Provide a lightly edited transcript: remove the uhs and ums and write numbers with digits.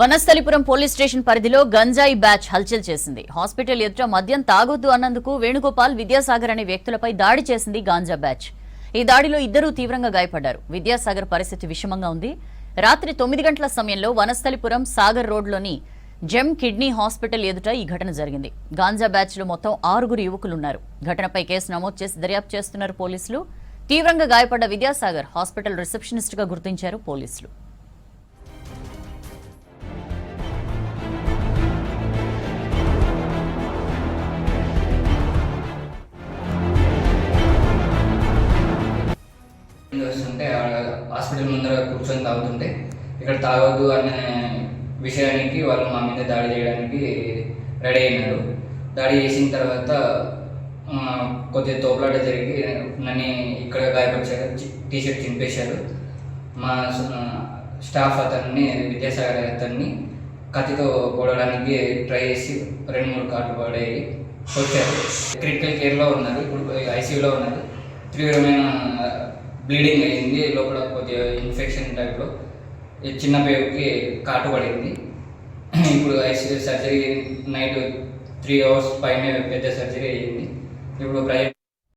Vanasthalipuram police station పరిధిలో గంజాయి batch హల్చల్ చేసింది. హాస్పిటల్ ఎదుట మద్యం తాగొద్దు అన్నందుకు వేణుగోపాల్, విద్యాసాగర్ అనే వ్యక్తులపై దాడి చేసింది గాంజా బ్యాచ్. ఈ దాడిలో ఇద్దరూ తీవ్రంగా గాయపడ్డారు. విద్యాసాగర్ పరిస్థితి విషమంగా ఉంది. రాత్రి 9 గంటల సమయంలో వనస్థలిపురం సాగర్ రోడ్లోని జెమ్ కిడ్నీ హాస్పిటల్ ఎదుట ఈ ఘటన జరిగింది. గాంజా బ్యాచ్ లో మొత్తం 6 యువకులున్నారు. ఘటనపై కేసు నమోదు చేసి దర్యాప్తు చేస్తున్నారు పోలీసులు. తీవ్రంగా గాయపడ్డ విద్యాసాగర్ హాస్పిటల్ రిసెప్షనిస్ట్ గా గుర్తించారు పోలీసులు. వస్తుంటే హాస్పిటల్ ముందర కూర్చొని తాగుతుంటే ఇక్కడ తాగొద్దు అనే విషయానికి వాళ్ళు మా మీద దాడి చేయడానికి రెడీ అయినారు. దాడి చేసిన తర్వాత కొద్దిగా తోపులాట జరిగి నన్ను ఇక్కడ గాయపరిచారు, టీషర్ట్ చింపేశారు. మా స్టాఫ్ అతన్ని, విద్యాసాగర్ అతన్ని కత్తితో కొడడానికి ట్రై చేసి 2-3 కాట్లు పడేవి వచ్చారు. క్రిటికల్ కేర్లో ఉన్నారు, ఇప్పుడు ఐసీయూలో ఉన్నారు. తీవ్రమైన బ్లీడింగ్ అయ్యింది, లోపల కొద్దిగా ఇన్ఫెక్షన్ టైప్లో చిన్న పేరుకి కాటు పడింది. ఇప్పుడు ఐసీయూ సర్జరీ నైట్ 3 అవర్స్ పైన పెద్ద సర్జరీ అయ్యింది. ఇప్పుడు